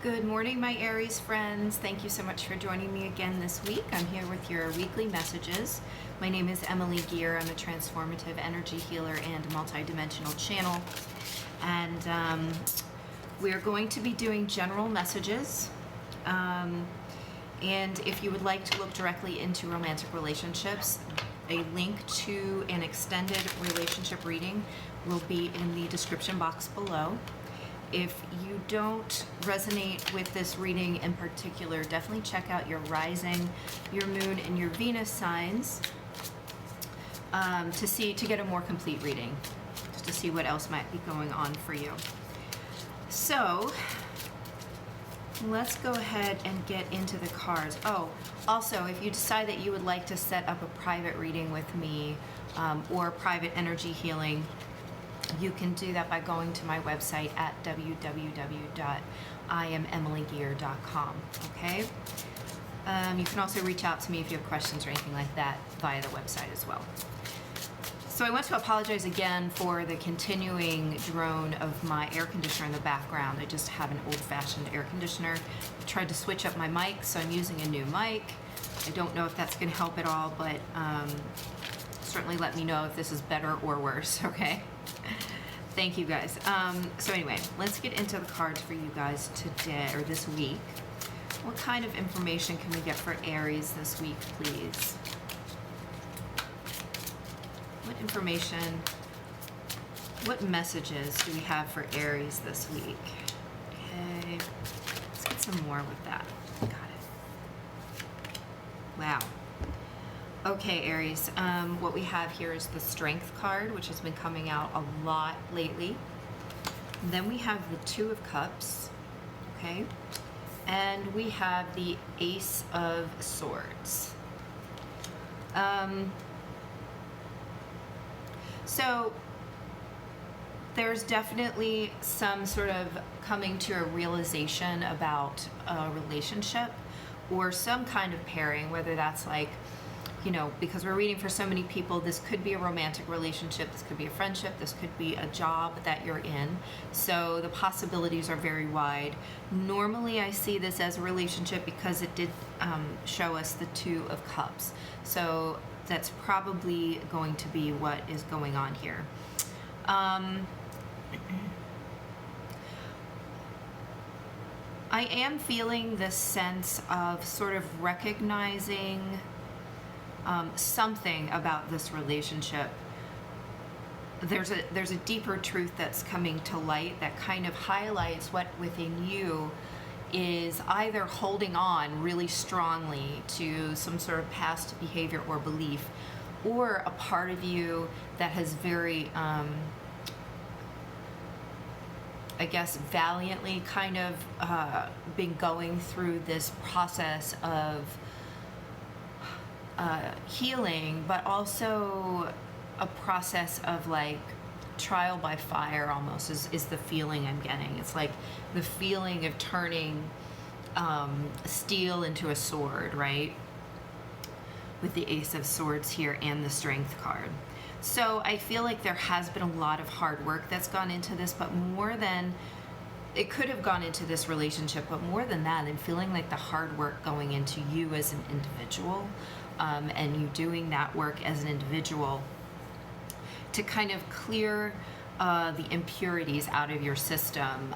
Good morning, my Aries friends. Thank you so much for joining me again this week. I'm here with your weekly messages. My name is Emily Gear. I'm a transformative energy healer and multidimensional channel. And we're going to be doing general messages. And if you would like to look directly into romantic relationships, a link to an extended relationship reading will be in the description box below. If you don't resonate with this reading in particular, definitely check out your rising, your moon, and your Venus signs to get a more complete reading, just to see what else might be going on for you. So let's go ahead and get into the cards. Oh, also, if you decide that you would like to set up a private reading with me or private energy healing, you can do that by going to my website at www.IamEmilyGear.com, okay? You can also reach out to me if you have questions or anything like that via the website as well. So I want to apologize again for the continuing drone of my air conditioner in the background. I just have an old-fashioned air conditioner. I tried to switch up my mic, so I'm using a new mic. I don't know if that's going to help at all, but certainly let me know if this is better or worse, okay? Thank you guys. So anyway, let's get into the cards for you guys today, or this week. What kind of information can we get for Aries this week, please? What information, what messages do we have for Aries this week? Okay, let's get some more with that. Got it. Wow. Okay, Aries, what we have here is the Strength card, which has been coming out a lot lately. Then we have the Two of Cups, okay? And we have the Ace of Swords. So there's definitely some sort of coming to a realization about a relationship or some kind of pairing, whether that's like, you know, because we're reading for so many people, this could be a romantic relationship, this could be a friendship, this could be a job that you're in. So the possibilities are very wide. Normally I see this as a relationship because it did show us the Two of Cups. So that's probably going to be what is going on here. I am feeling this sense of sort of recognizing something about this relationship. There's a deeper truth that's coming to light that kind of highlights what within you is either holding on really strongly to some sort of past behavior or belief, or a part of you that has very I guess valiantly kind of been going through this process of healing, but also a process of like trial by fire almost is the feeling I'm getting. It's like the feeling of turning steel into a sword, right? With the Ace of Swords here and the Strength card. So I feel like there has been a lot of hard work that's gone into this, but more than it could have gone into this relationship, but more than that, I'm feeling like the hard work going into you as an individual, and you doing that work as an individual to kind of clear the impurities out of your system,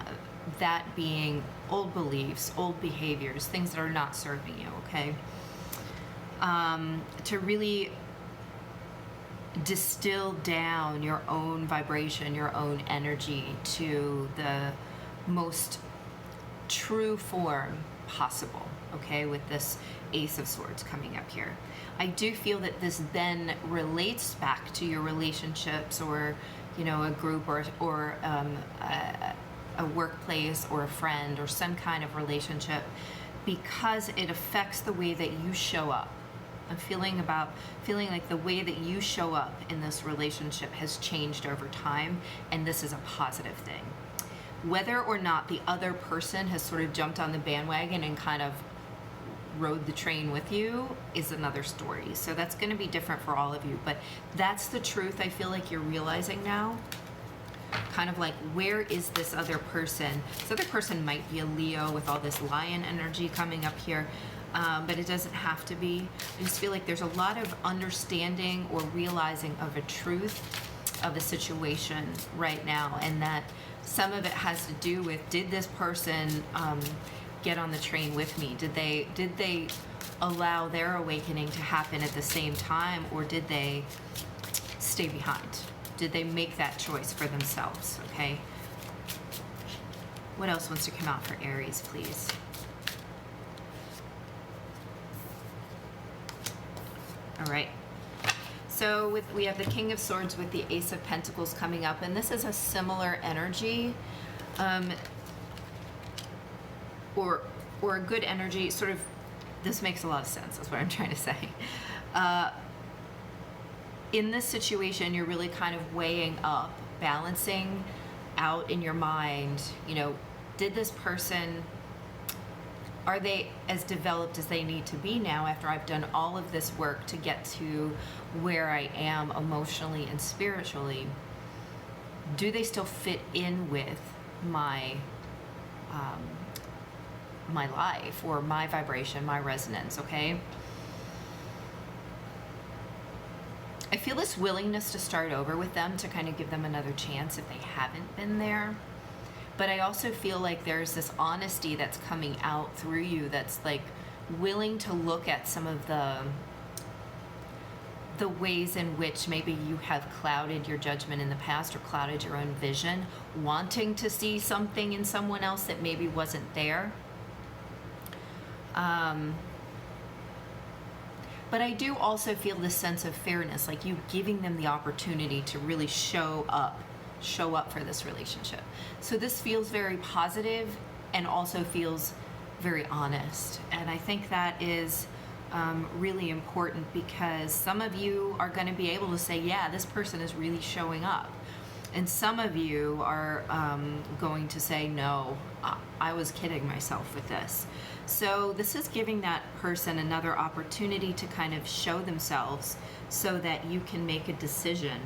that being old beliefs, old behaviors, things that are not serving you, okay? To really distill down your own vibration, your own energy to the most true form possible, okay, with this Ace of Swords coming up here. I do feel that this then relates back to your relationships, or, you know, a group, or a workplace, or a friend, or some kind of relationship, because it affects the way that you show up. I'm feeling like the way that you show up in this relationship has changed over time, and this is a positive thing. Whether or not the other person has sort of jumped on the bandwagon and kind of rode the train with you is another story. So that's going to be different for all of you, but that's the truth I feel like you're realizing now. kind of like, where is this other person? This other person might be a Leo with all this lion energy coming up here, but it doesn't have to be. I just feel like there's a lot of understanding or realizing of a truth of a situation right now, and that some of it has to do with, did this person get on the train with me? Did they allow their awakening to happen at the same time, or did they stay behind? Did they make that choice for themselves? Okay. What else wants to come out for Aries, please? All right. So we have the King of Swords with the Ace of Pentacles coming up, and this is a similar energy, or a good energy. Sort of, this makes a lot of sense. That's what I'm trying to say. In this situation, you're really kind of weighing up, balancing out in your mind, you know, did this person, are they as developed as they need to be now after I've done all of this work to get to where I am emotionally and spiritually? Do they still fit in with my my life, or my vibration, my resonance? Okay. I feel this willingness to start over with them, to kind of give them another chance if they haven't been there. But I also feel like there's this honesty that's coming out through you, that's like willing to look at some of the ways in which maybe you have clouded your judgment in the past, or clouded your own vision, wanting to see something in someone else that maybe wasn't there. But I do also feel this sense of fairness, like you giving them the opportunity to really show up for this relationship. So this feels very positive and also feels very honest. And I think that is really important, because some of you are going to be able to say, yeah, this person is really showing up. And some of you are going to say, no, I was kidding myself with this. So this is giving that person another opportunity to kind of show themselves, so that you can make a decision,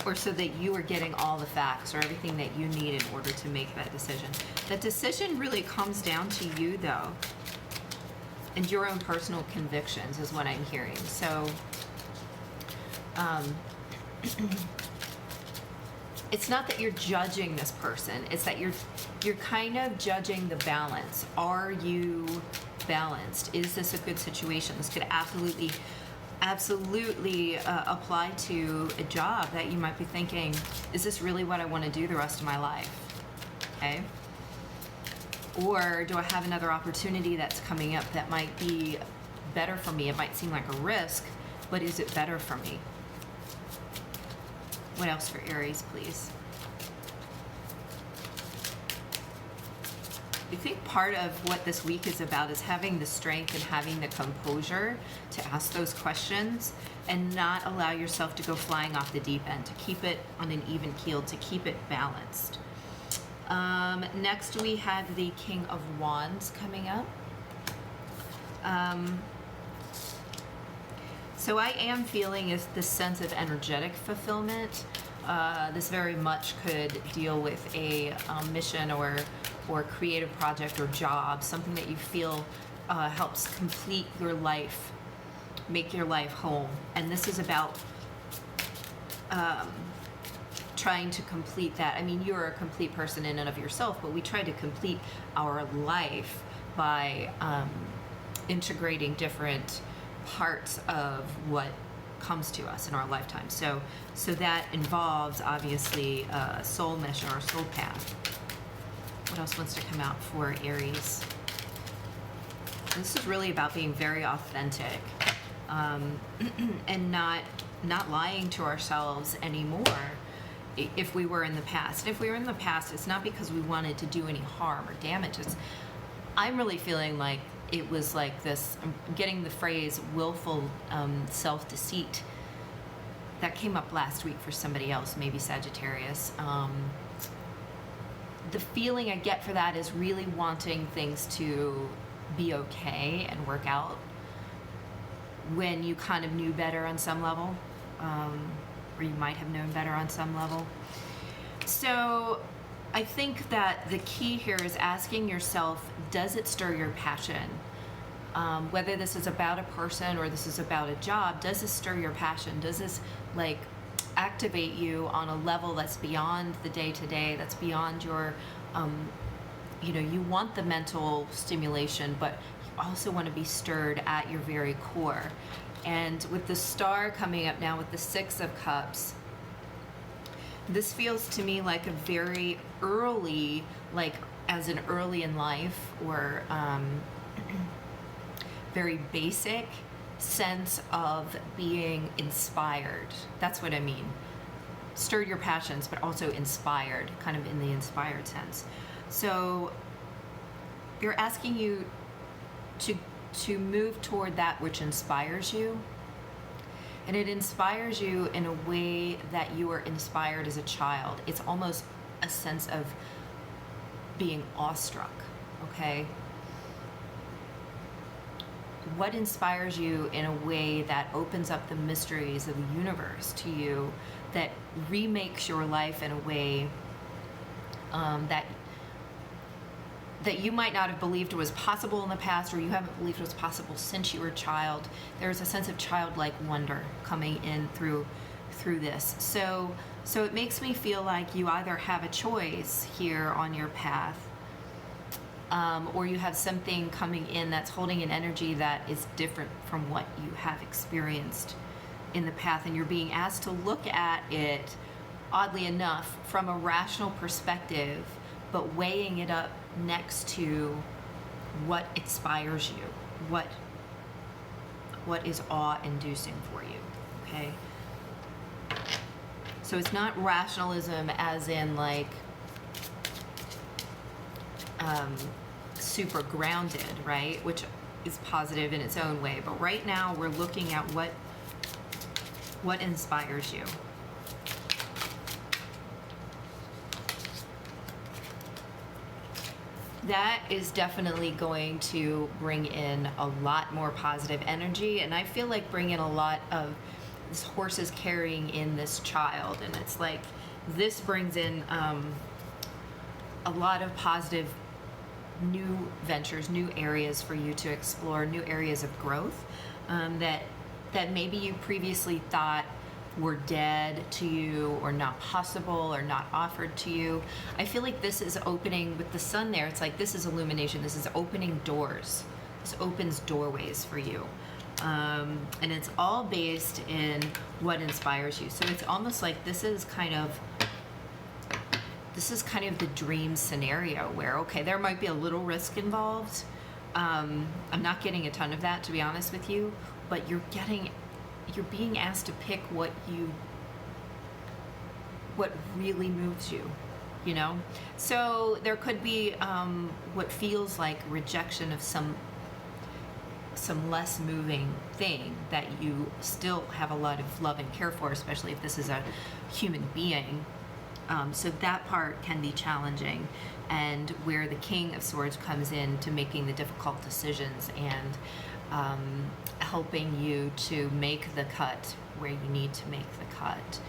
or so that you are getting all the facts or everything that you need in order to make that decision. That decision really comes down to you, though, and your own personal convictions is what I'm hearing. So it's not that you're judging this person, it's that you're kind of judging the balance. Are you balanced? Is this a good situation? This could absolutely apply to a job that you might be thinking, is this really what I want to do the rest of my life? Okay. Or do I have another opportunity that's coming up that might be better for me? It might seem like a risk, but is it better for me? What else for Aries, please? I think part of what this week is about is having the strength and having the composure to ask those questions and not allow yourself to go flying off the deep end, to keep it on an even keel, to keep it balanced. Next we have the King of Wands coming up. So I am feeling is this sense of energetic fulfillment. This very much could deal with a mission or creative project or job, something that you feel helps complete your life, make your life whole. And this is about trying to complete that. I mean, you're a complete person in and of yourself, but we try to complete our life by integrating different parts of what comes to us in our lifetime. So that involves obviously a soul mission or a soul path. What else wants to come out for Aries? This is really about being very authentic, and not lying to ourselves anymore. If we were in the past, it's not because we wanted to do any harm or damage. I'm really feeling like it was like this, I'm getting the phrase willful self-deceit. That came up last week for somebody else, maybe Sagittarius. The feeling I get for that is really wanting things to be okay and work out when you kind of knew better on some level. or you might have known better on some level. So I think that the key here is asking yourself, does it stir your passion? Whether this is about a person or this is about a job, does this stir your passion? Does this like activate you on a level that's beyond the day-to-day, that's beyond your, you want the mental stimulation, but you also want to be stirred at your very core. And with the star coming up now with the Six of Cups, this feels to me like a very early, like as in early in life, or very basic sense of being inspired. That's what I mean. Stirred your passions, but also inspired, kind of in the inspired sense. So you're asking you to move toward that which inspires you. And it inspires you in a way that you were inspired as a child. It's almost a sense of being awestruck, okay? What inspires you in a way that opens up the mysteries of the universe to you, that remakes your life in a way that you might not have believed was possible in the past, or you haven't believed was possible since you were a child. There's a sense of childlike wonder coming in through this. So it makes me feel like you either have a choice here on your path, or you have something coming in that's holding an energy that is different from what you have experienced in the path, and you're being asked to look at it, oddly enough, from a rational perspective, but weighing it up next to what inspires you, what is awe-inducing for you, okay? So it's not rationalism as in like super grounded, right? Which is positive in its own way. But right now we're looking at what inspires you. That is definitely going to bring in a lot more positive energy, and I feel like bring in a lot of this horse is carrying in this child, and it's like this brings in a lot of positive new ventures, new areas for you to explore, new areas of growth that maybe you previously thought were dead to you, or not possible, or not offered to you. I feel like this is opening with the sun there. It's like this is illumination. This is opening doors. This opens doorways for you. And it's all based in what inspires you. So it's almost like this is kind of the dream scenario where, okay, there might be a little risk involved. I'm not getting a ton of that, to be honest with you, but you're being asked to pick what really moves you, you know? So there could be what feels like rejection of some less moving thing that you still have a lot of love and care for, especially if this is a human being. So that part can be challenging, and where the King of Swords comes in to making the difficult decisions and helping you to make the cut where you need to make the cut.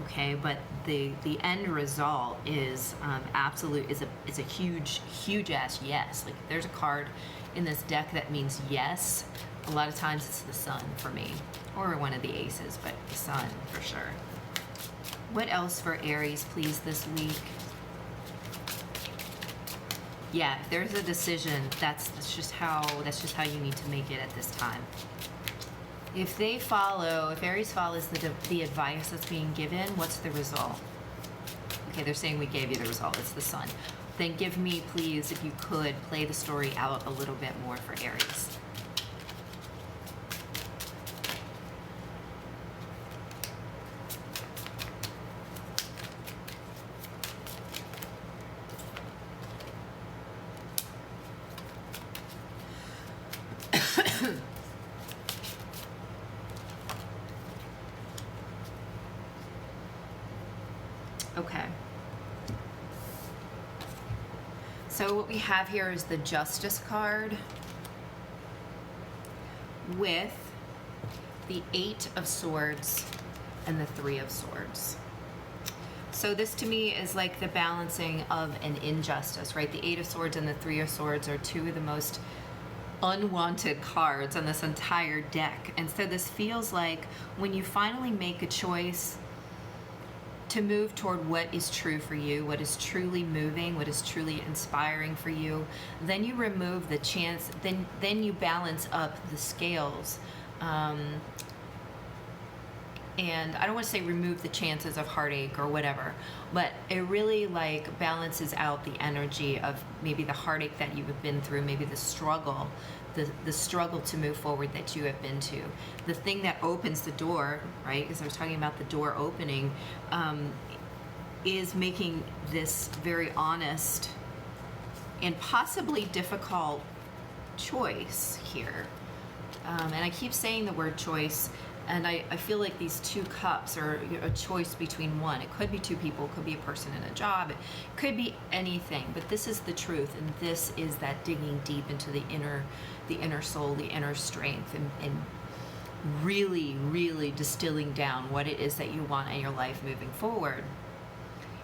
Okay, but the end result is is a huge ass yes. Like if there's a card in this deck that means yes, a lot of times it's the Sun for me, or one of the aces, but the Sun for sure. What else for Aries, please, this week? Yeah, if there's a decision, that's just how you need to make it at this time. If Aries follows the advice that's being given, what's the result? Okay, they're saying we gave you the result. It's the Sun. Then give me, please, if you could, play the story out a little bit more for Aries. Okay. So what we have here is the Justice card with the Eight of Swords and the Three of Swords. So this to me is like the balancing of an injustice, right? The Eight of Swords and the Three of Swords are two of the most unwanted cards on this entire deck. And so this feels like when you finally make a choice to move toward what is true for you, what is truly moving, what is truly inspiring for you, then you remove the chance, then you balance up the scales. And I don't want to say remove the chances of heartache or whatever, but it really like balances out the energy of maybe the heartache that you have been through, maybe the struggle, the struggle to move forward that you have been to. The thing that opens the door, right, because I was talking about the door opening, is making this very honest and possibly difficult choice here. And I keep saying the word choice, and I feel like these two cups are a choice between one. It could be two people, it could be a person in a job, it could be anything, but this is the truth, and this is that digging deep into the inner soul, the inner strength, and really, really distilling down what it is that you want in your life moving forward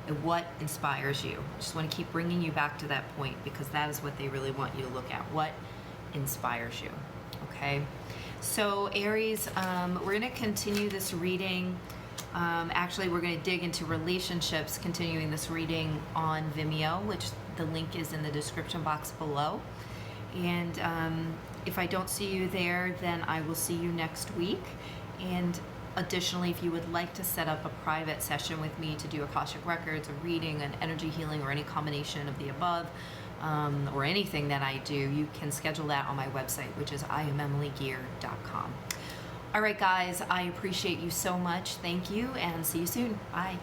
and what inspires you. I just want to keep bringing you back to that point, because that is what they really want you to look at. What inspires you, okay? So Aries, we're going to continue this reading. Actually, we're going to dig into relationships, continuing this reading on Vimeo, which the link is in the description box below. And if I don't see you there, then I will see you next week. And additionally, if you would like to set up a private session with me to do Akashic Records, a reading, an energy healing, or any combination of the above, or anything that I do, you can schedule that on my website, which is IamEmilyGear.com. All right, guys, I appreciate you so much. Thank you, and see you soon. Bye.